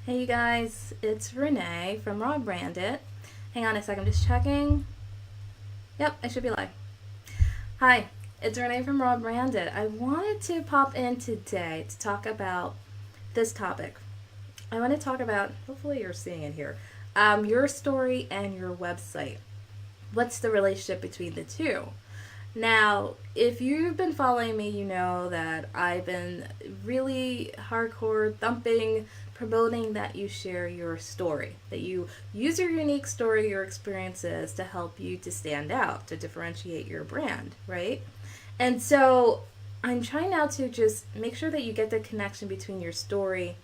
Hey you guys, it's Renee from Raw Branded. Hang on a second, I'm just checking. Yep, I should be live. Hi, it's Renee from Raw Branded. I wanted to pop in today to talk about this topic. I want to talk about, hopefully you're seeing it here, your story and your website. What's the relationship between the two? Now, if you've been following me, you know that I've been really hardcore thumping, promoting that you share your story, that you use your unique story, your experiences to help you to stand out, to differentiate your brand, right? And so I'm trying now to just make sure that you get the connection between your story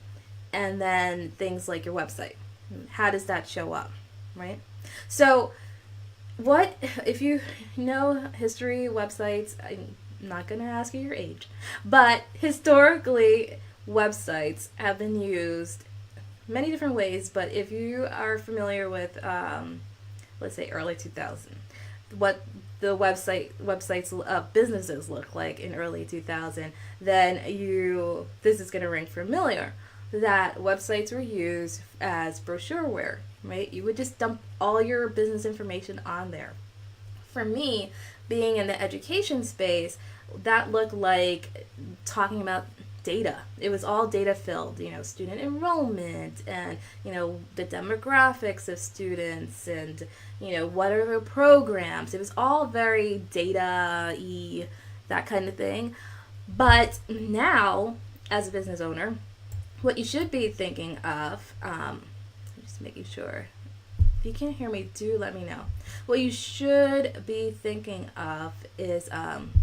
and then things like your website. How does that show up, right? So what if you know history websites? I'm not going to ask you your age, but historically websites have been used many different ways. But if you are familiar with let's say early 2000, what the websites of businesses look like in early 2000, then you this is going to ring familiar. That websites were used as brochureware, right? You would just dump all your business information on there. For me, being in the education space, that looked like talking about data. It was all data filled, student enrollment and, the demographics of students and, what are the programs. It was all very data y, that kind of thing. But now, as a business owner, what you should be thinking of, just making sure. If you can't hear me, do let me know. What you should be thinking of is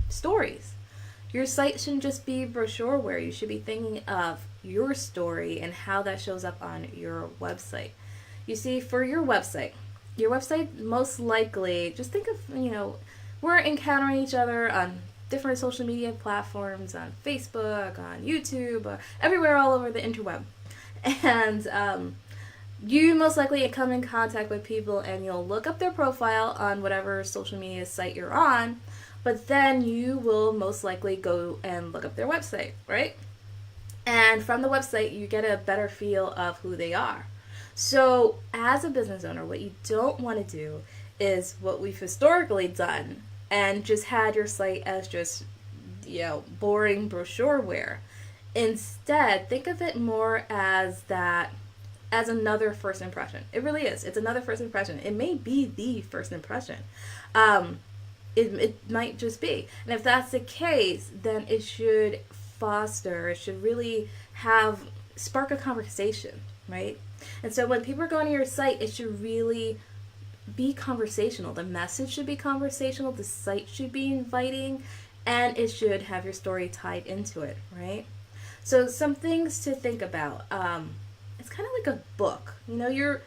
stories. Your site shouldn't just be brochureware. You should be thinking of your story and how that shows up on your website. You see, for your website most likely, just think of, we're encountering each other on different social media platforms, on Facebook, on YouTube, everywhere all over the interweb. And you most likely come in contact with people and you'll look up their profile on whatever social media site you're on, but then you will most likely go and look up their website, right? And from the website, you get a better feel of who they are. So, as a business owner, what you don't want to do is what we've historically done and just had your site as just, boring brochureware. Instead, think of it more as another first impression. It really is. It's another first impression. It may be the first impression. Um, it might just be. And if that's the case, then it should really spark a conversation, right? And so when people are going to your site, it should really be conversational. The message should be conversational, the site should be inviting, and it should have your story tied into it, right? So some things to think about. It's kind of like a book. When you're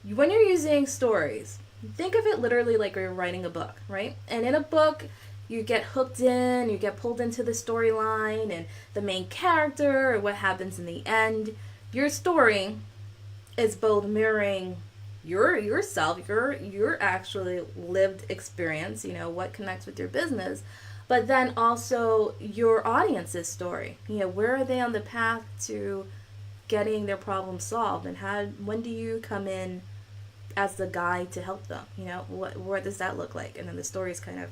using stories, think of it literally like you're writing a book, right? And in a book, you get hooked in, you get pulled into the storyline and the main character or what happens in the end. Your story is both mirroring yourself, your actually lived experience, what connects with your business, but then also your audience's story. Where are they on the path to getting their problem solved, and when do you come in as the guide to help them? What does that look like? And then the stories kind of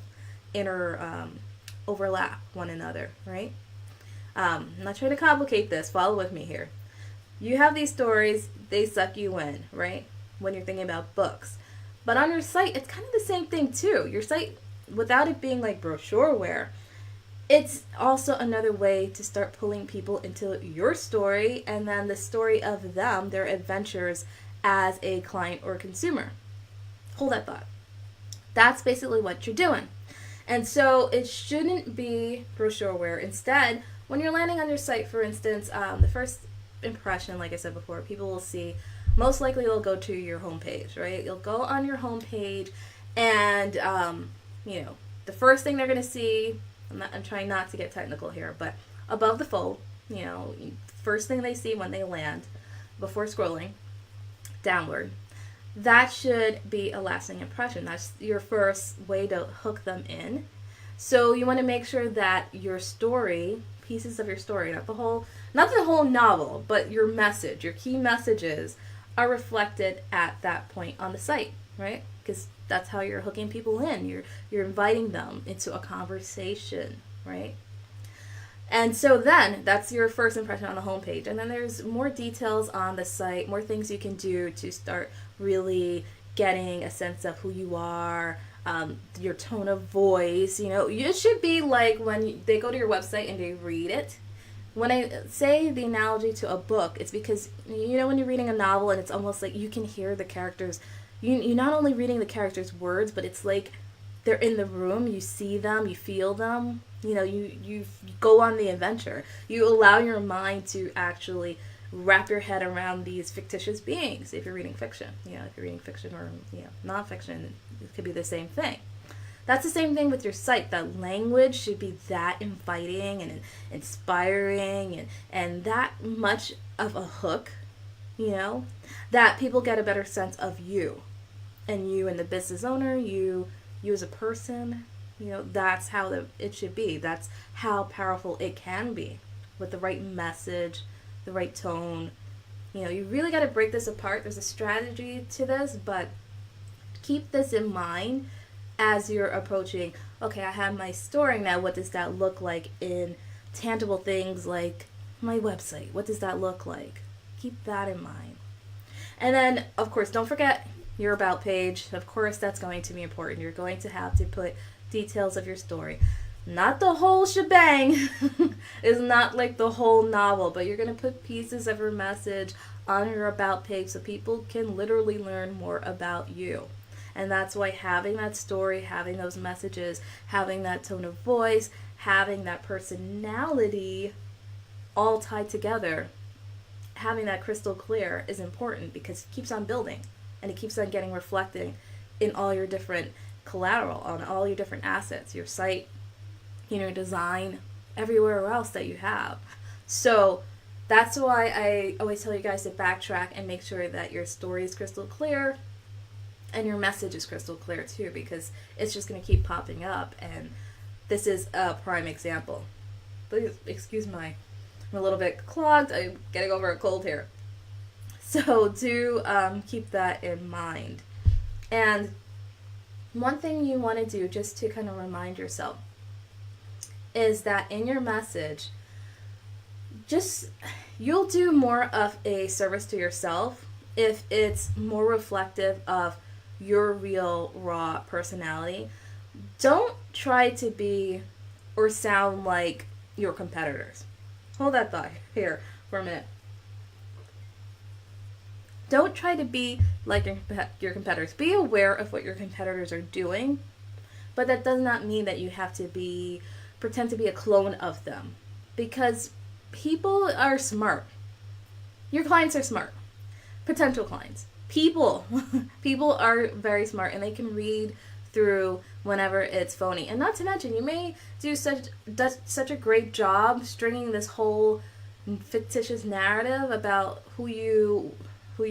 overlap one another, right? I'm not trying to complicate this. Follow with me here. You have these stories, they suck you in, right? When you're thinking about books. But on your site, it's kind of the same thing too. Your site, without it being like brochureware, it's also another way to start pulling people into your story and then the story of them, their adventures as a client or consumer. Hold that thought. That's basically what you're doing. And so it shouldn't be brochureware. Instead, when you're landing on your site, for instance, the first impression, like I said before, people will see, most likely they'll go to your homepage, right? You'll go on your homepage and, the first thing they're going to see, I'm trying not to get technical here, but above the fold, first thing they see when they land, before scrolling downward, that should be a lasting impression. That's your first way to hook them in. So you want to make sure that your story, pieces of your story, not the whole novel, but your message, your key messages are reflected at that point on the site, right? Because that's how you're hooking people in. You're inviting them into a conversation, right? And so then that's your first impression on the homepage. And then there's more details on the site, more things you can do to start really getting a sense of who you are, your tone of voice. It should be like when they go to your website and they read it. When I say the analogy to a book, it's because, when you're reading a novel and it's almost like you can hear the characters. You're not only reading the characters' words, but it's like they're in the room. You see them, you feel them. You go on the adventure. You allow your mind to actually wrap your head around these fictitious beings if you're reading fiction. If you're reading fiction or nonfiction, it could be the same thing. That's the same thing with your site. That language should be that inviting and inspiring and that much of a hook, that people get a better sense of you and the business owner, you as a person. That's how it should be. That's how powerful it can be with the right message, the right tone. You really got to break this apart. There's a strategy to this, but keep this in mind as you're approaching, okay, I have my story now. What does that look like in tangible things like my website? What does that look like? Keep that in mind. And then, of course, don't forget your about page. Of course, that's going to be important. You're going to have to put details of your story. Not the whole shebang. It's not like the whole novel, but you're going to put pieces of your message on your about page so people can literally learn more about you. And that's why having that story, having those messages, having that tone of voice, having that personality all tied together, having that crystal clear is important because it keeps on building and it keeps on getting reflected in all your different collateral, on all your different assets, your site, your design, everywhere else that you have. So that's why I always tell you guys to backtrack and make sure that your story is crystal clear and your message is crystal clear too, because it's just going to keep popping up. And this is a prime example. Please excuse I'm a little bit clogged. I'm getting over a cold here. So do keep that in mind. And one thing you want to do, just to kind of remind yourself, is that in your message, you'll do more of a service to yourself if it's more reflective of your real raw personality. Don't try to be or sound like your competitors. Hold that thought here for a minute. Don't try to be like your competitors. Be aware of what your competitors are doing, but that does not mean that you have to pretend to be a clone of them, because people are smart. Your clients are smart. Potential clients. People are very smart, and they can read through whenever it's phony. And not to mention, you may do such a great job stringing this whole fictitious narrative about who you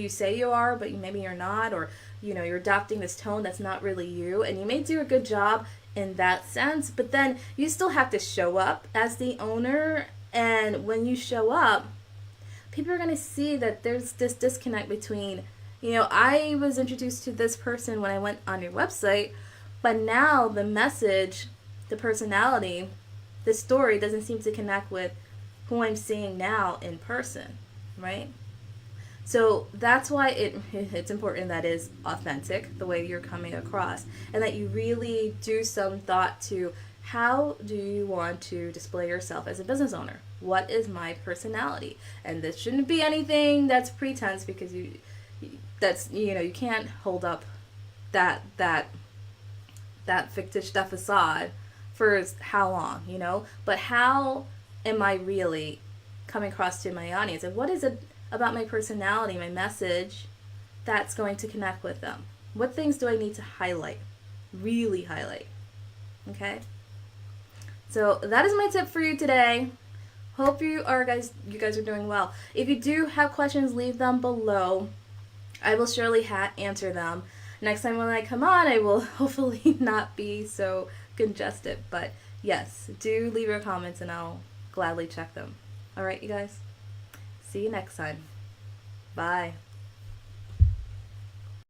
say you are, but maybe you're not, or you're adopting this tone that's not really you, and you may do a good job in that sense, but then you still have to show up as the owner. And when you show up, people are going to see that there's this disconnect between, I was introduced to this person when I went on your website, but now the message, the personality, the story doesn't seem to connect with who I'm seeing now in person, right? So that's why it's important that is authentic, the way you're coming across, and that you really do some thought to how do you want to display yourself as a business owner? What is my personality? And this shouldn't be anything that's pretense, because you can't hold up that fictitious facade for how long, but how am I really coming across to my audience, and what is it about my personality, my message, that's going to connect with them? What things do I need to really highlight? Okay? So that is my tip for you today. Hope you guys are doing well. If you do have questions, leave them below. I will surely answer them. Next time when I come on, I will hopefully not be so congested. But yes, do leave your comments and I'll gladly check them. Alright, you guys? See you next time. Bye.